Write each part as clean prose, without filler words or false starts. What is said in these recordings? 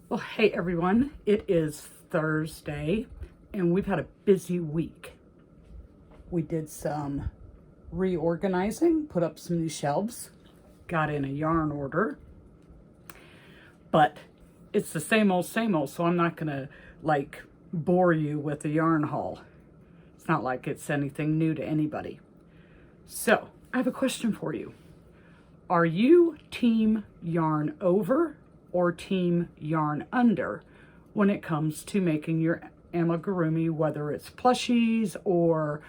Well, hey everyone, it is Thursday and we've had a busy week. We did some reorganizing, put up some new shelves, got in a yarn order, but it's the same old, so I'm not gonna bore you with the yarn haul. It's not like it's anything new to anybody. So I have a question for you. Are you team yarn over or team yarn under when it comes to making your amigurumi, whether it's plushies or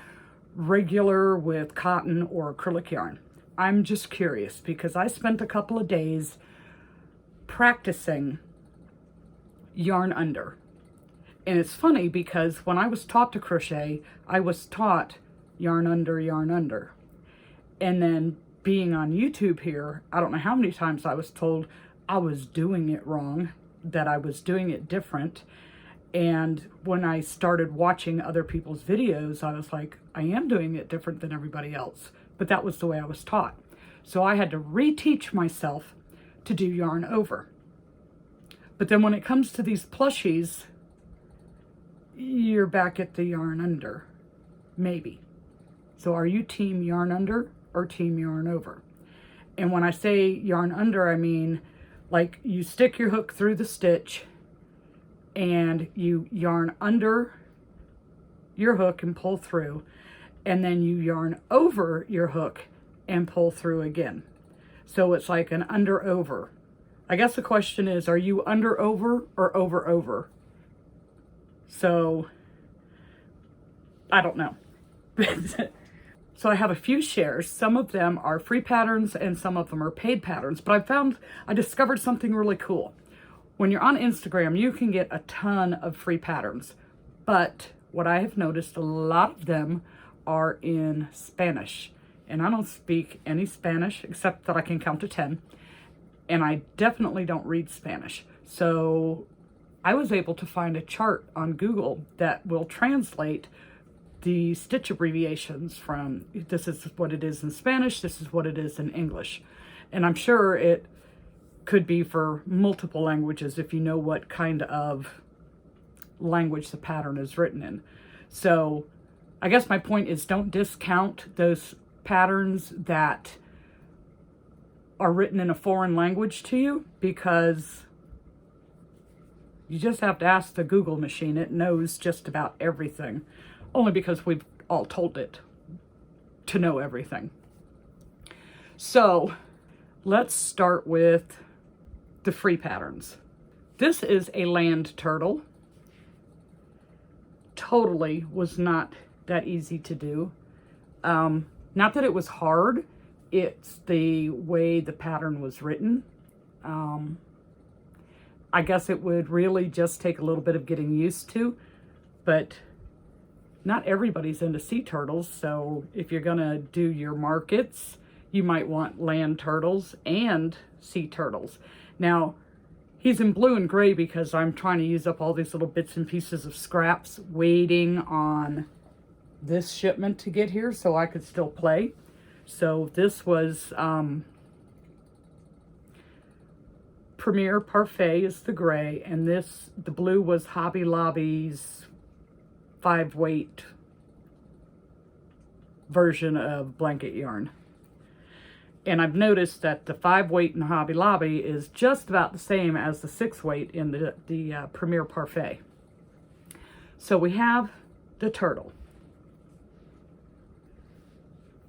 regular with cotton or acrylic yarn? I'm just curious because I spent a couple of days practicing yarn under. And it's funny because when I was taught to crochet, I was taught yarn under, yarn under. And then being on YouTube here, I don't know how many times I was told I was doing it wrong, that I was doing it different. And when I started watching other people's videos, I was like, I am doing it different than everybody else. But that was the way I was taught. So I had to reteach myself to do yarn over. But then when it comes to these plushies, you're back at the yarn under, maybe. So are you team yarn under or team yarn over? And when I say yarn under, I mean like you stick your hook through the stitch and you yarn under your hook and pull through, and then you yarn over your hook and pull through again. So it's like an under over. I guess the question is, are you under over or over over? So I don't know. So I have a few shares. Some of them are free patterns and some of them are paid patterns, but I discovered something really cool. When you're on Instagram, you can get a ton of free patterns, but what I have noticed, a lot of them are in Spanish, and I don't speak any Spanish except that I can count to 10, and I definitely don't read Spanish. So I was able to find a chart on Google that will translate the stitch abbreviations from this is what it is in Spanish, this is what it is in English. And I'm sure it could be for multiple languages if you know what kind of language the pattern is written in. So I guess my point is, don't discount those patterns that are written in a foreign language to you, because you just have to ask the Google machine. It knows just about everything. Only because we've all told it to know everything. So let's start with the free patterns. This is a land turtle. Totally was not that easy to do. Not that it was hard, it's the way the pattern was written. I guess it would really just take a little bit of getting used to, but not everybody's into sea turtles, so if you're gonna do your markets, you might want land turtles and sea turtles. Now, he's in blue and gray because I'm trying to use up all these little bits and pieces of scraps waiting on this shipment to get here so I could still play. So this was Premier Parfait is the gray, and the blue was Hobby Lobby's 5-weight version of blanket yarn. And I've noticed that the 5-weight in Hobby Lobby is just about the same as the 6-weight in the Premier Parfait. So we have the turtle.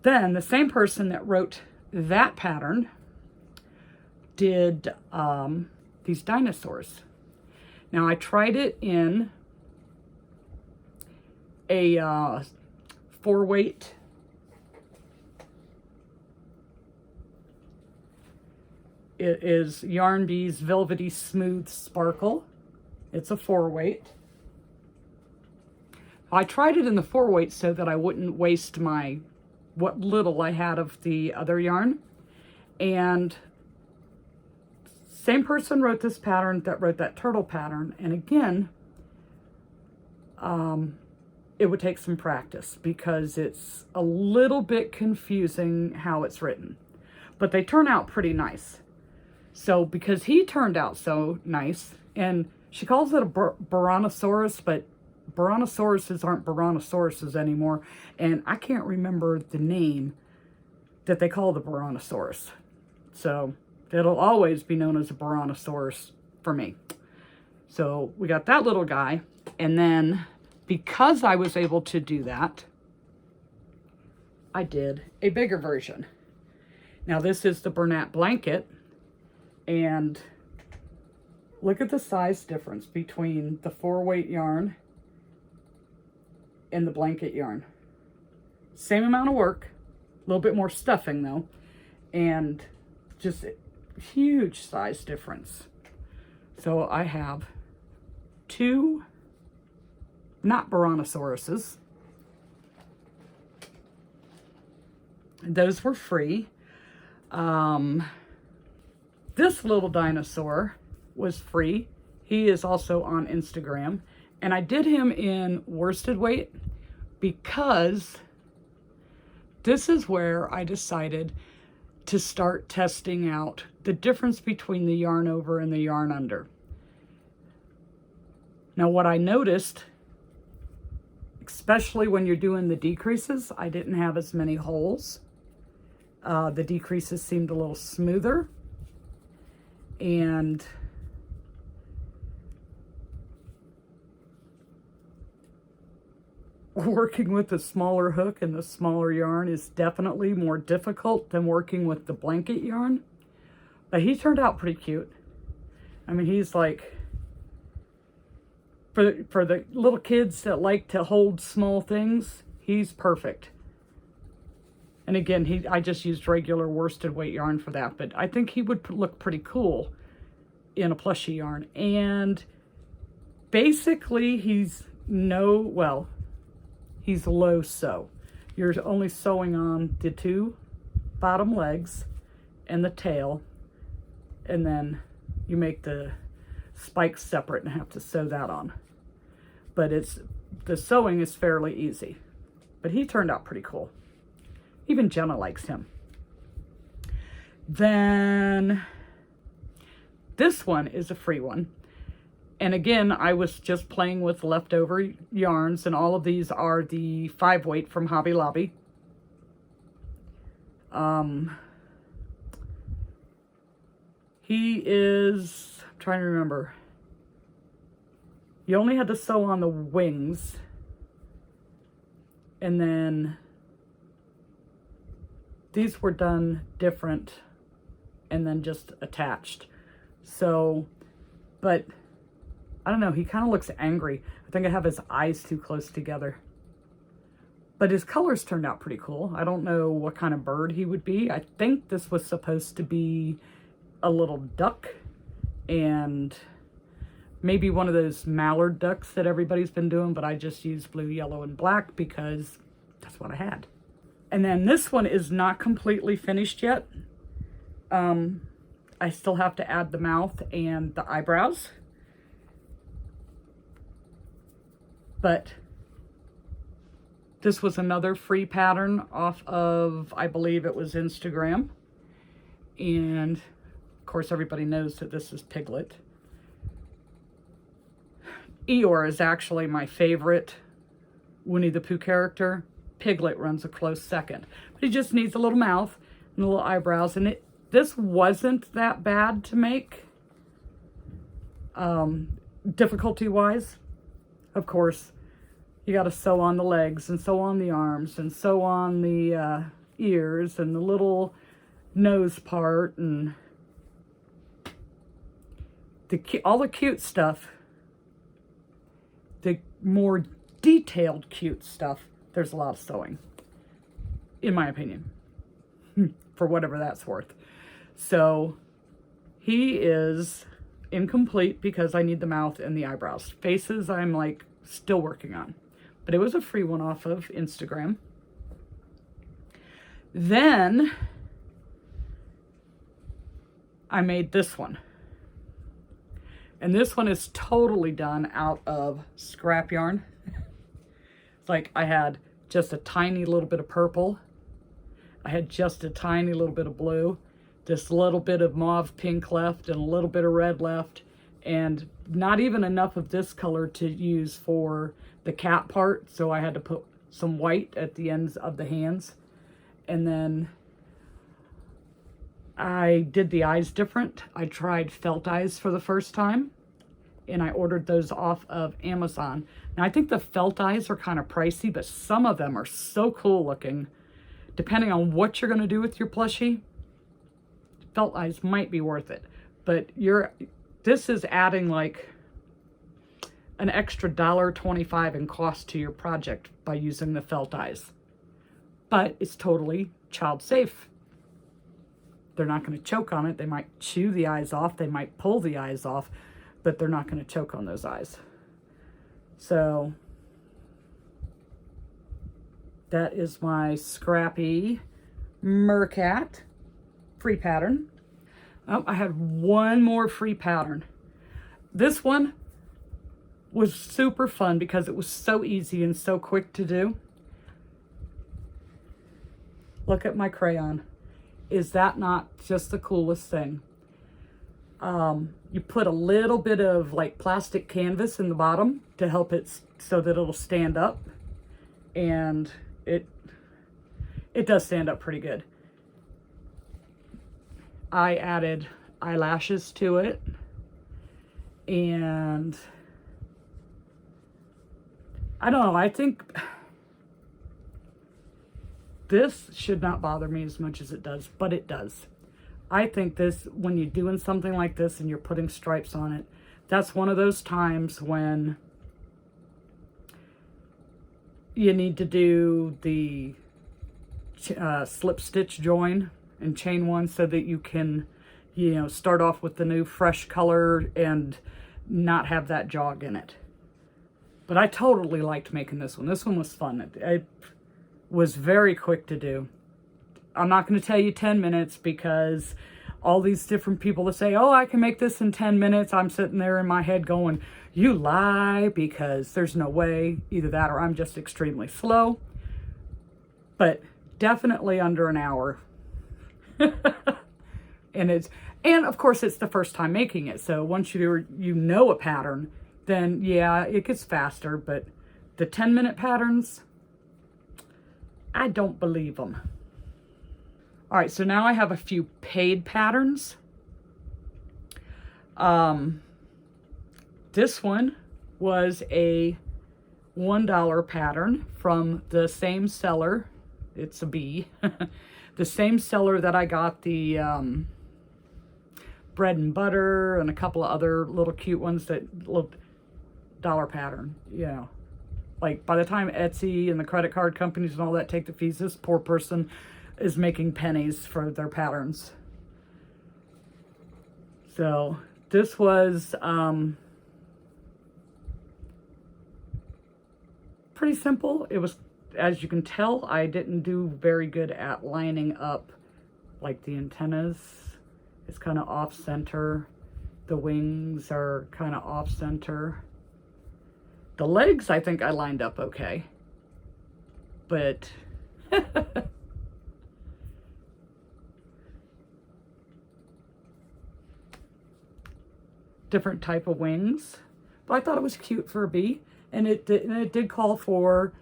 Then the same person that wrote that pattern did these dinosaurs. Now I tried it in a 4-weight. It is Yarn Bee's Velvety Smooth Sparkle. It's a 4-weight. I tried it in the 4-weight so that I wouldn't waste what little I had of the other yarn. And same person wrote this pattern that wrote that turtle pattern. And again, it would take some practice because it's a little bit confusing how it's written, but they turn out pretty nice. So because he turned out so nice And she calls it a Baronosaurus, but Baronosauruses aren't Baronosauruses anymore. And I can't remember the name that they call the Baronosaurus. So it'll always be known as a Baronosaurus for me. So we got that little guy. And then because I was able to do that, I did a bigger version. Now this is the Bernat blanket, and look at the size difference between the 4-weight yarn and the blanket yarn. Same amount of work, a little bit more stuffing though, and just a huge size difference. So I have 2 not Baronosauruses. Those were free. This little dinosaur was free. He is also on Instagram. And I did him in worsted weight because this is where I decided to start testing out the difference between the yarn over and the yarn under. Now what I noticed, especially when you're doing the decreases, I didn't have as many holes. The decreases seemed a little smoother, and working with the smaller hook and the smaller yarn is definitely more difficult than working with the blanket yarn. But he turned out pretty cute. I mean, he's like, for the little kids that like to hold small things, he's perfect. And again, I just used regular worsted weight yarn for that, but I think he would look pretty cool in a plushie yarn. And basically he's low sew. You're only sewing on the 2 bottom legs and the tail, and then you make the spikes separate and have to sew that on. But the sewing is fairly easy. But he turned out pretty cool. Even Jenna likes him. Then this one is a free one. And again, I was just playing with leftover yarns, and all of these are the 5-weight from Hobby Lobby. He is, I'm trying to remember. You only had to sew on the wings, and then these were done different and then just attached. So, but I don't know, he kind of looks angry. I think I have his eyes too close together. But his colors turned out pretty cool. I don't know what kind of bird he would be. I think this was supposed to be a little duck, and maybe one of those mallard ducks that everybody's been doing, but I just used blue, yellow, and black because that's what I had. And then this one is not completely finished yet. I still have to add the mouth and the eyebrows. But this was another free pattern off of, I believe it was Instagram. And of course everybody knows that this is Piglet. Eeyore is actually my favorite Winnie the Pooh character. Piglet runs a close second. But he just needs a little mouth and little eyebrows. And this wasn't that bad to make, difficulty-wise. Of course, you got to sew on the legs and sew on the arms and sew on the ears and the little nose part and all the cute stuff. The more detailed cute stuff, there's a lot of sewing, in my opinion, for whatever that's worth. So he is incomplete because I need the mouth and the eyebrows. Faces I'm like still working on, but it was a free one off of Instagram. Then I made this one. And this one is totally done out of scrap yarn. It's like I had just a tiny little bit of purple. I had just a tiny little bit of blue. This little bit of mauve pink left and a little bit of red left. and not even enough of this color to use for the cat part, so I had to put some white at the ends of the hands. And then I did the eyes different. I tried felt eyes for the first time, and I ordered those off of Amazon. Now I think the felt eyes are kind of pricey, but some of them are so cool looking. Depending on what you're going to do with your plushie, felt eyes might be worth it. But this is adding like an extra $1.25 in cost to your project by using the felt eyes. But it's totally child safe. They're not going to choke on it. They might chew the eyes off. They might pull the eyes off, but they're not going to choke on those eyes. So that is my scrappy Mercat free pattern. Oh, I had one more free pattern. This one was super fun because it was so easy and so quick to do. Look at my crayon. Is that not just the coolest thing? You put a little bit of like plastic canvas in the bottom to help it so that it'll stand up, and it does stand up pretty good. I added eyelashes to it, and I don't know, I think this should not bother me as much as it does, but it does. I think this, when you're doing something like this and you're putting stripes on it, that's one of those times when you need to do the slip stitch join and chain one so that you can, you know, start off with the new fresh color and not have that jog in it. But I totally liked making this one. This one was fun. It was very quick to do. I'm not going to tell you 10 minutes because all these different people that say, oh, I can make this in 10 minutes. I'm sitting there in my head going, you lie, because there's no way. Either that or I'm just extremely slow. But definitely under an hour. And of course it's the first time making it. So once you know a pattern, then yeah, it gets faster. But the 10-minute patterns, I don't believe them. All right, so now I have a few paid patterns. This one was a $1 pattern from the same seller. It's a B. The same seller that I got the bread and butter and a couple of other little cute ones that looked $1 pattern, you know. Like by the time Etsy and the credit card companies and all that take the fees, this poor person is making pennies for their patterns. So this was pretty simple. It was, as you can tell, I didn't do very good at lining up like the antennas. It's kind of off center. The wings are kind of off center. The legs, I think I lined up okay. But different type of wings, but I thought it was cute for a bee, and it did call for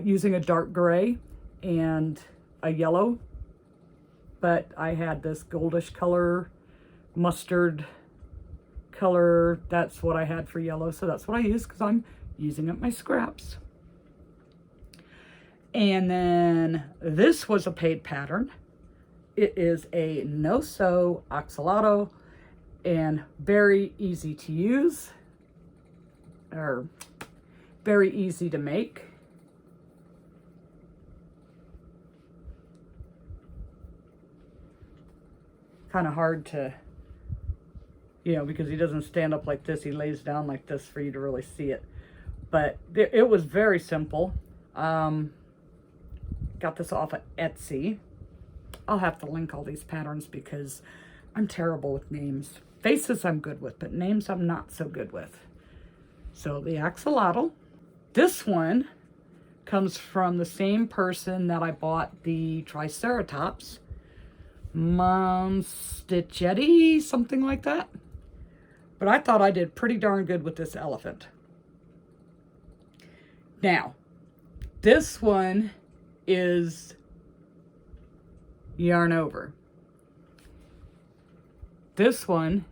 using a dark gray and a yellow, but I had this goldish color, mustard color. That's what I had for yellow, so that's what I used because I'm using up my scraps. And then this was a paid pattern. It is a no-sew axolotl, and very easy to use, or very easy to make. Kind of hard to, you know, because he doesn't stand up like this, he lays down like this for you to really see it. But it was very simple. Got this off of Etsy. I'll have to link all these patterns because I'm terrible with names. Faces I'm good with, but names I'm not so good with. So the axolotl. This one comes from the same person that I bought the Triceratops. Mom Stitchetti, something like that. But I thought I did pretty darn good with this elephant. Now, this one is yarn over. This one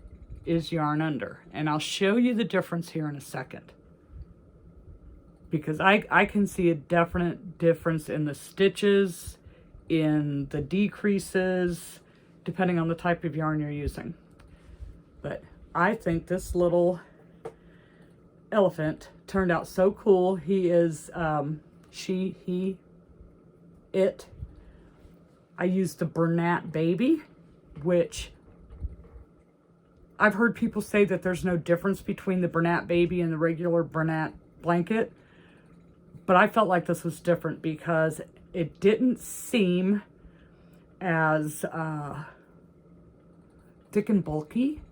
is yarn under. And I'll show you the difference here in a second. Because I can see a definite difference in the stitches, in the decreases, depending on the type of yarn you're using. But I think this little elephant turned out so cool. He is, she, he, it. I used the Bernat Baby, which I've heard people say that there's no difference between the Bernat Baby and the regular Bernat blanket. But I felt like this was different because it didn't seem as thick and bulky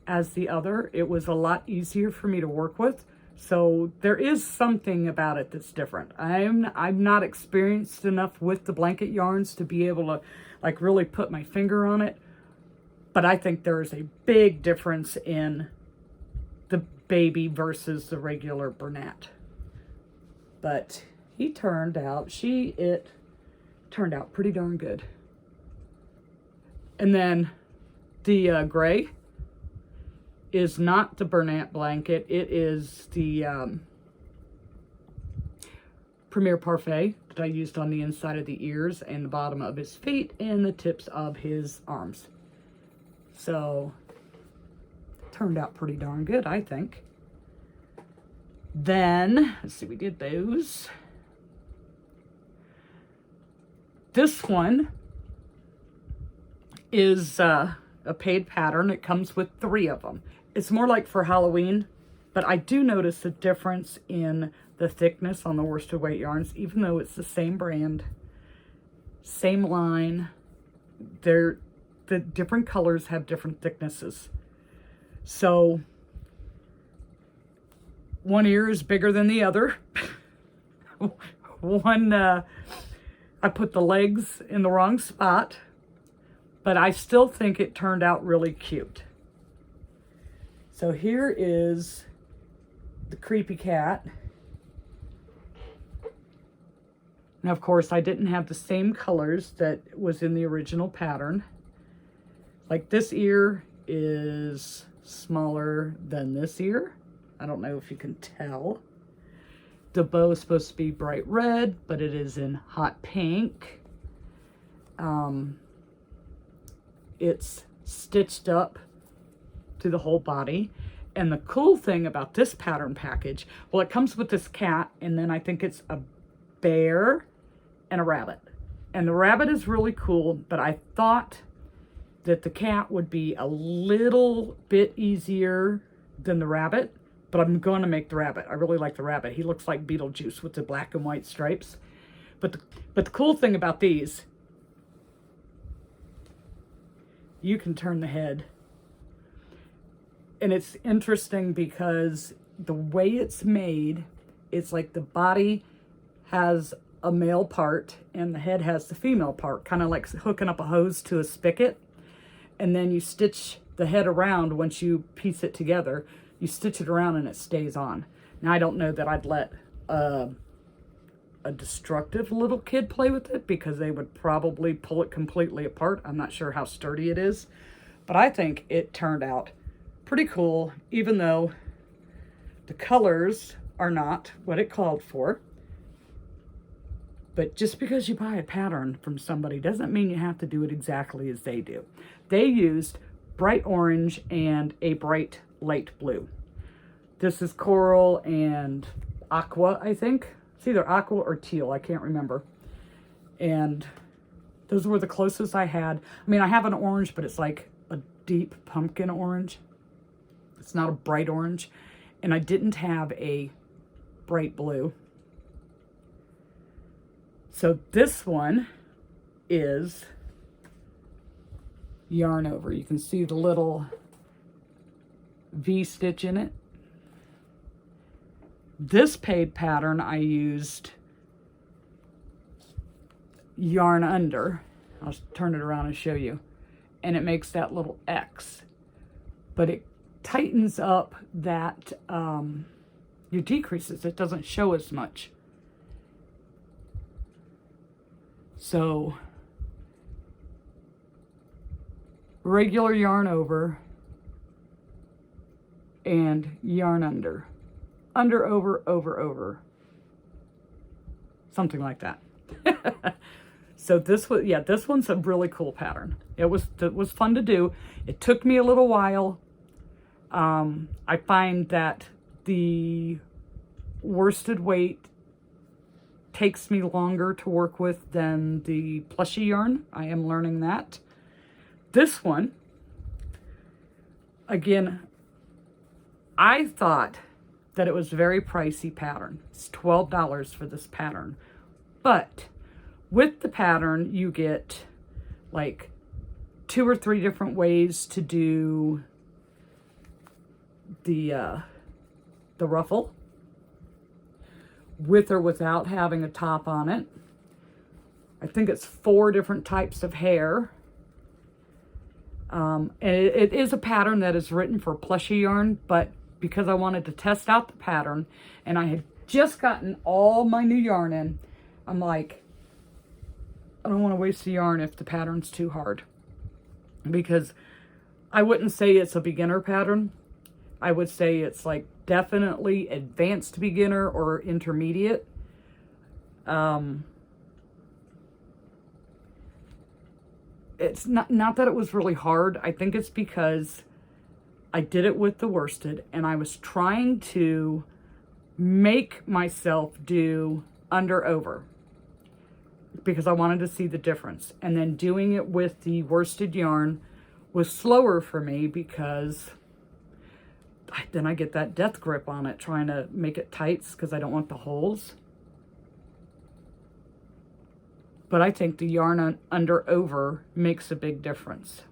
as the other. It was a lot easier for me to work with. So there is something about it that's different. I'm not experienced enough with the blanket yarns to be able to like really put my finger on it. But I think there is a big difference in the Baby versus the regular Bernat. But he turned out, it turned out pretty darn good. And then the gray is not the Bernat blanket. It is the Premier Parfait that I used on the inside of the ears and the bottom of his feet and the tips of his arms. So, turned out pretty darn good, I think. Then, let's see, we did those. This one is a paid pattern. It comes with 3 of them. It's more like for Halloween, but I do notice a difference in the thickness on the worsted weight yarns, even though it's the same brand, same line. The different colors have different thicknesses. So, one ear is bigger than the other. I put the legs in the wrong spot, but I still think it turned out really cute. So here is the creepy cat. Now, of course, I didn't have the same colors that was in the original pattern. Like this ear is smaller than this ear. I don't know if you can tell. The bow is supposed to be bright red, but it is in hot pink. It's stitched up to the whole body. And the cool thing about this pattern package, well, it comes with this cat, and then I think it's a bear and a rabbit. And the rabbit is really cool, but I thought that the cat would be a little bit easier than the rabbit. But I'm going to make the rabbit. I really like the rabbit. He looks like Beetlejuice with the black and white stripes. But the cool thing about these, you can turn the head. And it's interesting because the way it's made, it's like the body has a male part and the head has the female part, kind of like hooking up a hose to a spigot. And then you stitch the head around once you piece it together. You stitch it around and it stays on. Now, I don't know that I'd let a destructive little kid play with it because they would probably pull it completely apart. I'm not sure how sturdy it is. But I think it turned out pretty cool, even though the colors are not what it called for. But just because you buy a pattern from somebody doesn't mean you have to do it exactly as they do. They used bright orange and a bright light blue. This is coral and aqua, I think. It's either aqua or teal, I can't remember. And those were the closest I had. I mean, I have an orange, but it's like a deep pumpkin orange. It's not a bright orange. And I didn't have a bright blue. So this one is yarn over. You can see the little V-stitch in it. This paid pattern I used yarn under. I'll turn it around and show you. And it makes that little X. But it tightens up that your decreases. It doesn't show as much. So regular yarn over and yarn under. Under, over, over, over. Something like that. So this was, yeah, this one's a really cool pattern. It was fun to do. It took me a little while. I find that the worsted weight takes me longer to work with than the plushie yarn. I am learning that. This one, again, I thought that it was a very pricey pattern. It's $12 for this pattern. But with the pattern, you get like 2 or 3 different ways to do the ruffle, with or without having a top on it. I think it's 4 different types of hair. And it is a pattern that is written for plushie yarn, but because I wanted to test out the pattern and I had just gotten all my new yarn in, I'm like, I don't want to waste the yarn if the pattern's too hard. Because I wouldn't say it's a beginner pattern. I would say it's like definitely advanced beginner or intermediate. It's not that it was really hard. I think it's because I did it with the worsted and I was trying to make myself do under over because I wanted to see the difference. And then doing it with the worsted yarn was slower for me because then I get that death grip on it trying to make it tight because I don't want the holes. But I think the yarn under over makes a big difference.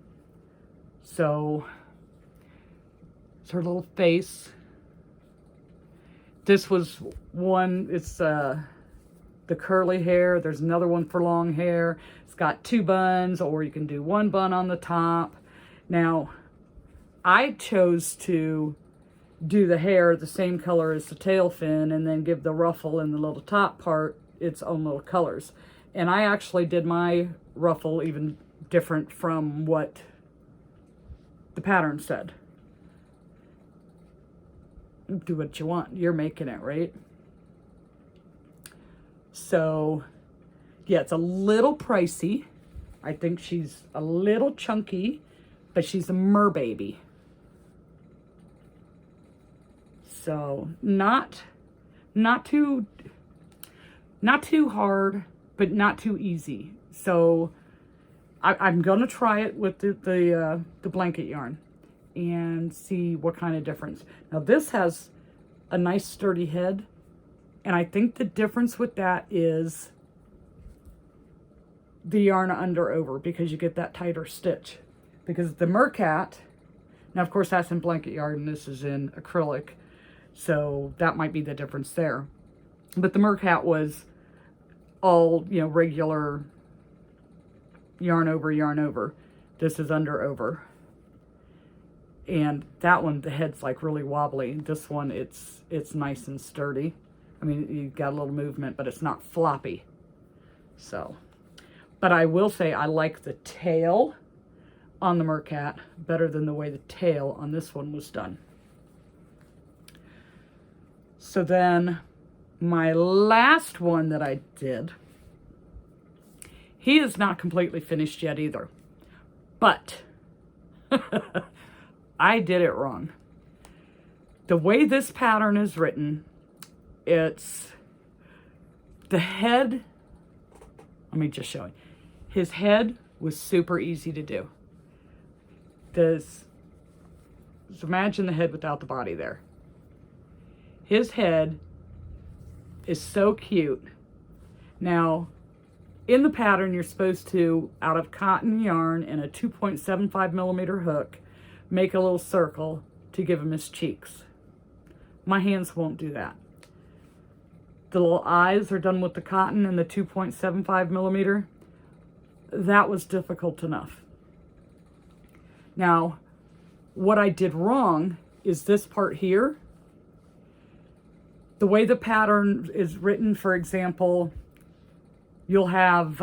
So it's her little face. This was one, it's the curly hair. There's another one for long hair. It's got 2 buns, or you can do 1 bun on the top. Now, I chose to do the hair the same color as the tail fin and then give the ruffle and the little top part its own little colors. And I actually did my ruffle even different from what the pattern said. Do what you want. You're making it, right? So, yeah, it's a little pricey. I think she's a little chunky, but she's a mer baby. So, not too hard, but not too easy. So, I'm gonna try it with the blanket yarn and see what kind of difference. Now this has a nice sturdy head, and I think the difference with that is the yarn under over, because you get that tighter stitch. Because the Mercat, now of course that's in blanket yarn and this is in acrylic, so that might be the difference there. But the Mercat was all, you know, regular yarn over. This is under over. And that one, the head's like really wobbly. This one, it's nice and sturdy. I mean, you got a little movement, but it's not floppy. So, but I will say I like the tail on the Mercat better than the way the tail on this one was done. So then my last one that I did, he is not completely finished yet either, but I did it wrong. The way this pattern is written, it's the head. Let me just show you. His head was super easy to do. So imagine the head without the body there. His head is so cute. Now, in the pattern, you're supposed to, out of cotton yarn and a 2.75 millimeter hook, make a little circle to give him his cheeks. My hands won't do that. The little eyes are done with the cotton and the 2.75 millimeter. That was difficult enough. Now, what I did wrong is this part here. The way the pattern is written, for example, you'll have,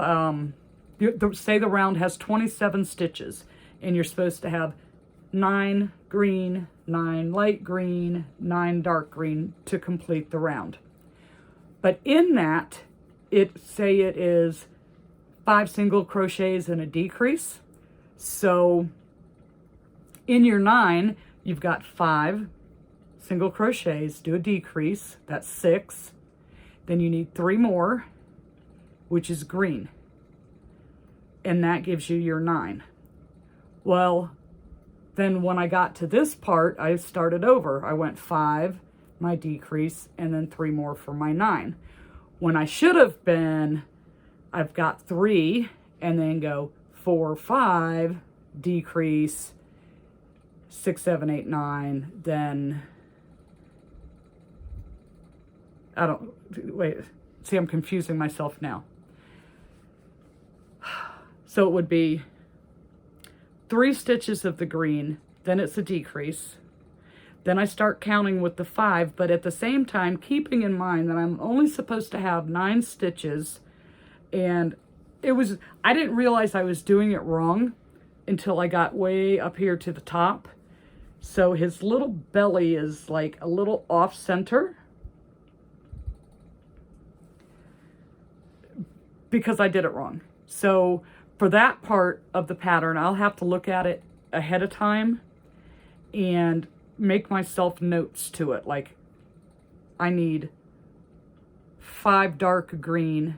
say the round has 27 stitches, and you're supposed to have 9 green, 9 light green, 9 dark green to complete the round. But in that, say it is 5 single crochets and a decrease. So in your 9, you've got 5 single crochets, do a decrease, that's 6. Then you need 3 more, which is green. And that gives you your 9. Well, then when I got to this part, I started over. I went 5, my decrease, and then 3 more for my 9. When I should have been, I've got 3, and then go 4, 5, decrease, 6, 7, 8, 9, then, wait, see, I'm confusing myself now. So it would be 3 stitches of the green, then it's a decrease. Then I start counting with the 5, but at the same time, keeping in mind that I'm only supposed to have 9 stitches, and I didn't realize I was doing it wrong until I got way up here to the top. So his little belly is like a little off center because I did it wrong. So for that part of the pattern, I'll have to look at it ahead of time and make myself notes to it. Like, I need 5 dark green,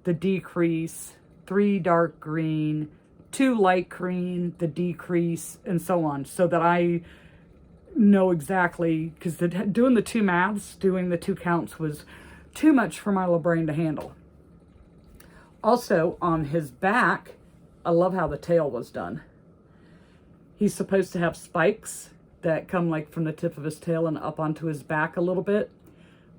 the decrease, 3 dark green, 2 light green, the decrease, and so on, so that I know exactly, because doing the 2 maths, doing the 2 counts was too much for my little brain to handle. Also, on his back, I love how the tail was done. He's supposed to have spikes that come like from the tip of his tail and up onto his back a little bit.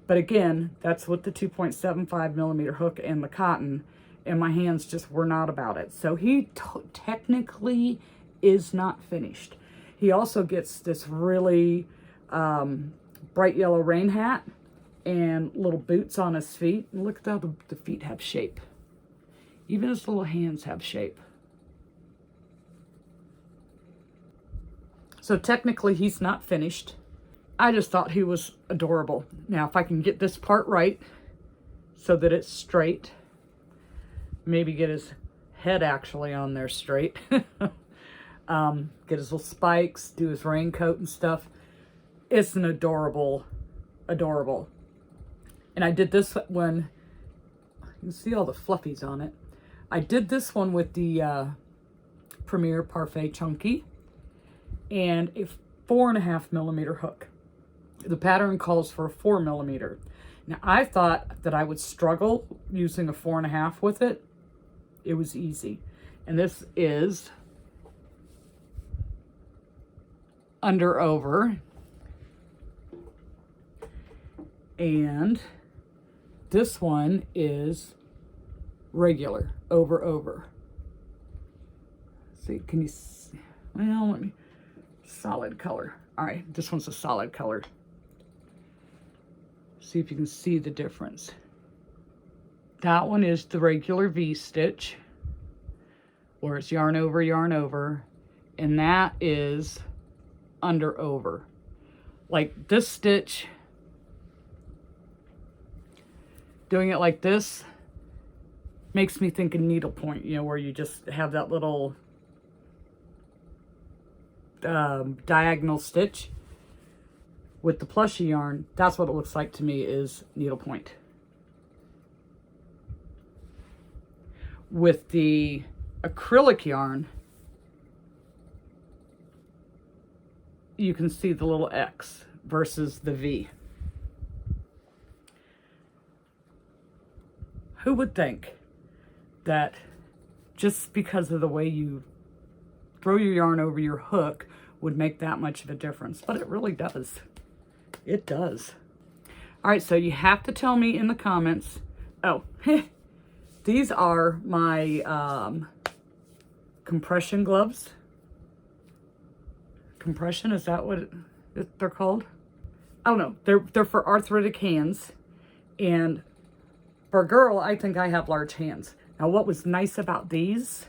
But again, that's with the 2.75 millimeter hook and the cotton, and my hands just were not about it. So he technically is not finished. He also gets this really bright yellow rain hat and little boots on his feet. And look at how the feet have shape. Even his little hands have shape. So technically he's not finished. I just thought he was adorable. Now if I can get this part right so that it's straight, maybe get his head actually on there straight, get his little spikes, do his raincoat and stuff. It's an adorable. And I did this one, you can see all the fluffies on it. I did this one with the Premier Parfait Chunky and a 4.5 millimeter hook. The pattern calls for a 4 millimeter. Now I thought that I would struggle using a 4.5 with it. It was easy. And this is under over. And this one is regular, over. See, can you see? Well, let me, solid color. All right, this one's a solid color. See if you can see the difference. That one is the regular V-stitch, where it's yarn over, and that is under over. Like this stitch, doing it like this makes me think of needlepoint, you know, where you just have that little diagonal stitch. With the plushie yarn, that's what it looks like to me, is needlepoint. With the acrylic yarn, you can see the little X versus the V. Who would think that just because of the way you throw your yarn over your hook would make that much of a difference? But it really does. It does. All right, so you have to tell me in the comments. Oh, these are my compression gloves. Compression, is that what they're called. I don't know. They're for arthritic hands. And for a girl, I think I have large hands. Now, what was nice about these,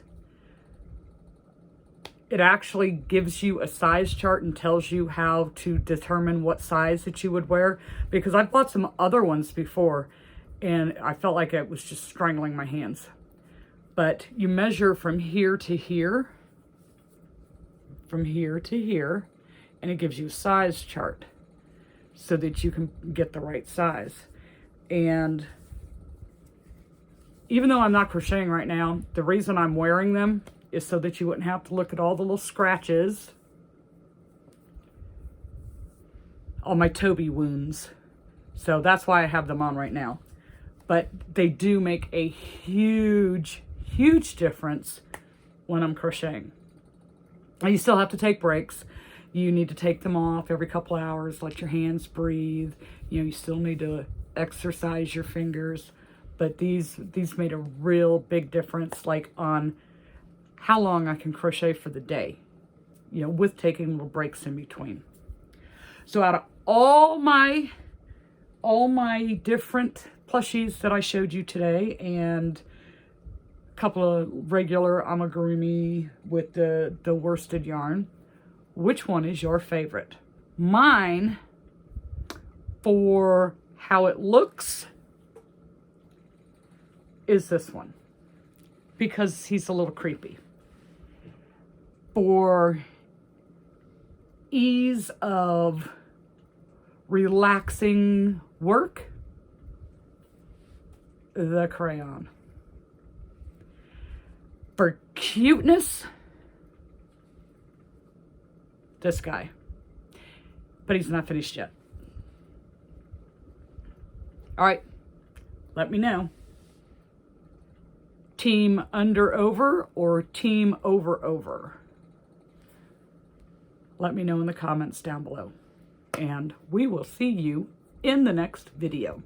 it actually gives you a size chart and tells you how to determine what size that you would wear. Because I've bought some other ones before, and I felt like it was just strangling my hands. But you measure from here to here, and it gives you a size chart so that you can get the right size. And even though I'm not crocheting right now, the reason I'm wearing them is so that you wouldn't have to look at all the little scratches, all my Toby wounds. So that's why I have them on right now. But they do make a huge difference when I'm crocheting. And you still have to take breaks. You need to take them off every couple hours, let your hands breathe. You know, you still need to exercise your fingers. But these made a real big difference, like on how long I can crochet for the day, you know, with taking little breaks in between. So out of all my different plushies that I showed you today, and a couple of regular amigurumi with the worsted yarn, which one is your favorite? Mine, for how it looks, is this one, because he's a little creepy. For ease of relaxing work, the crayon. For cuteness, this guy. But he's not finished yet. All right, let me know. Team under over or team over? Let me know in the comments down below. And we will see you in the next video.